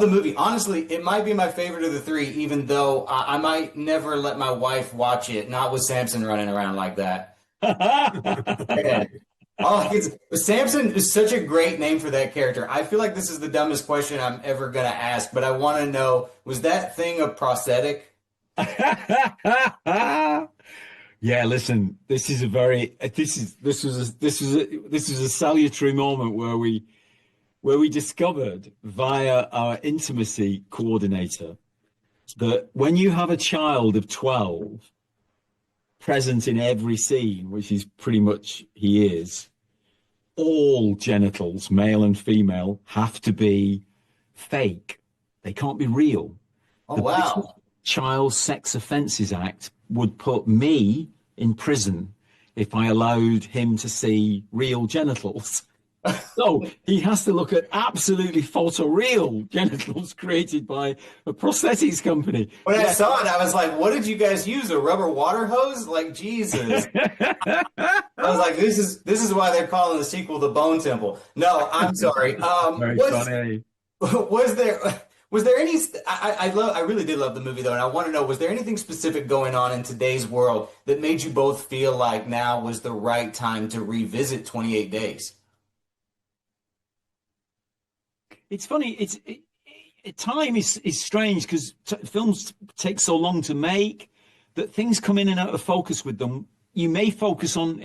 love the movie. Honestly, it might be my favorite of the three, even though I might never let my wife watch it, not with Samson running around like that. Yeah. Oh, Samson is such a great name for that character. I feel like this is the dumbest question I'm ever going to ask, but I want to know, was that thing a prosthetic? Yeah, listen, this was a salutary moment where we discovered via our intimacy coordinator that when you have a child of 12 present in every scene, which is pretty much he is, all genitals, male and female, have to be fake. They can't be real. Oh, The British wow. Child Sex Offences Act would put me in prison if I allowed him to see real genitals. So he has to look at absolutely photoreal genitals created by a prosthetics company. When I saw it, I was like, what did you guys use? A rubber water hose? Like, Jesus. I was like, this is why they're calling the sequel the Bone Temple. No, I'm sorry. Very funny. Was there any? I really did love the movie though, and I want to know, was there anything specific going on in today's world that made you both feel like now was the right time to revisit 28 Days? It's funny. Time is strange because films take so long to make that things come in and out of focus with them. You may focus on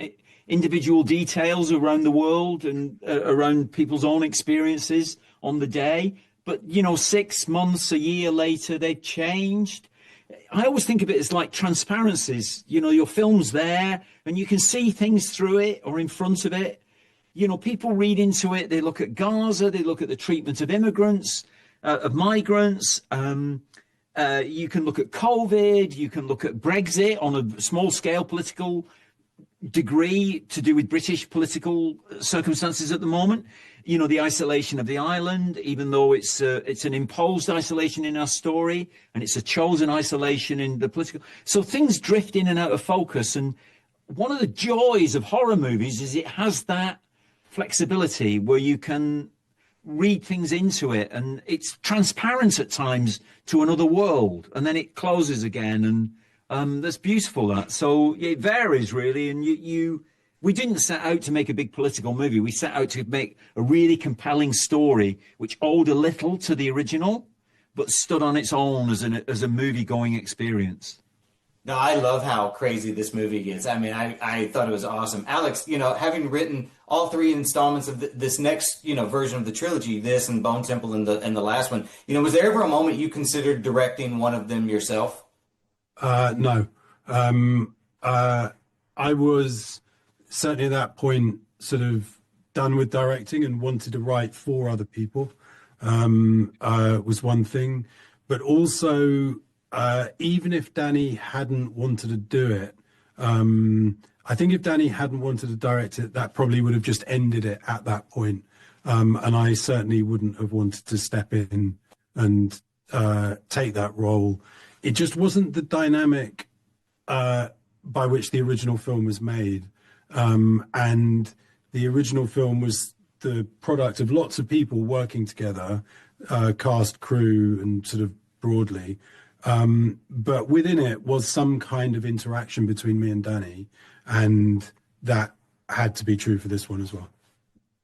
individual details around the world and around people's own experiences on the day, but 6 months, a year later, they've changed. I always think of it as like transparencies. Your film's there and you can see things through it or in front of it. People read into it. They look at Gaza. They look at the treatment of immigrants, of migrants. You can look at COVID. You can look at Brexit on a small scale political degree to do with British political circumstances at the moment. The isolation of the island, even though it's an imposed isolation in our story and it's a chosen isolation in the political. So things drift in and out of focus. And one of the joys of horror movies is it has that flexibility where you can read things into it and it's transparent at times to another world and then it closes again, and that's beautiful. That so it varies really, and we didn't set out to make a big political movie. We set out to make a really compelling story which owed a little to the original but stood on its own as a movie going experience. No, I love how crazy this movie gets. I mean, I thought it was awesome. Alex, having written all three installments of this next, version of the trilogy, this and Bone Temple and the last one, was there ever a moment you considered directing one of them yourself? No. I was certainly at that point sort of done with directing and wanted to write for other people, was one thing. But also, even if Danny hadn't wanted to do it, I think if Danny hadn't wanted to direct it, that probably would have just ended it at that point. And I certainly wouldn't have wanted to step in and take that role. It just wasn't the dynamic by which the original film was made. And the original film was the product of lots of people working together, cast, crew, and sort of broadly. But within it was some kind of interaction between me and Danny, and that had to be true for this one as well.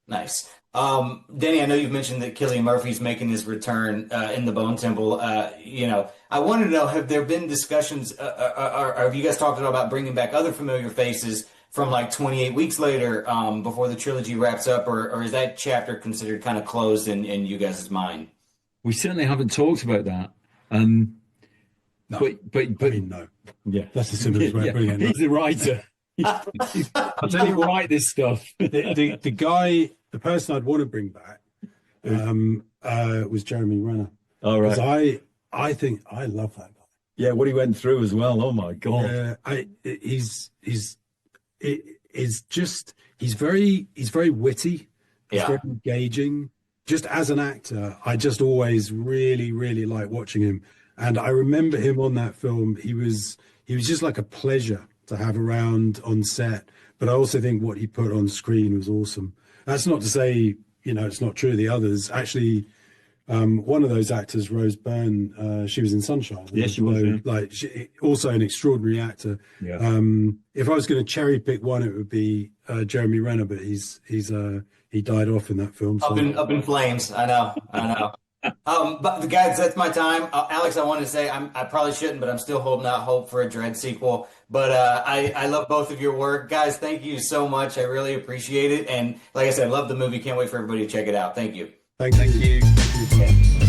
Nice. Danny, I know you've mentioned that Cillian Murphy's making his return in the Bone Temple. I wanted to know, have there been discussions, or have you guys talked at all about bringing back other familiar faces from like 28 weeks later before the trilogy wraps up, or is that chapter considered kind of closed in you guys' mind? We certainly haven't talked about that. No, but I mean, no. Yeah, that's the simplest way of putting it. He's the writer. I tell you, write this stuff. The person I'd want to bring back was Jeremy Renner. All right. Because I think I love that guy. Yeah, what he went through as well. Oh my God. He's very witty. He's very engaging. Just as an actor, I just always really, really like watching him. And I remember him on that film. He was just like a pleasure to have around on set. But I also think what he put on screen was awesome. That's not to say, it's not true of the others. Actually, One of those actors, Rose Byrne, she was in Sunshine. Yes, she was. Yeah. Like, also an extraordinary actor. Yeah. If I was going to cherry pick one, it would be Jeremy Renner, but he died off in that film. So. Up in flames. I know. But guys, that's my time. Alex, I wanted to say I probably shouldn't, but I'm still holding out hope for a Dread sequel. But I love both of your work, guys. Thank you so much. I really appreciate it. And like I said, love the movie. Can't wait for everybody to check it out. Thank you. Thank you. Thank you.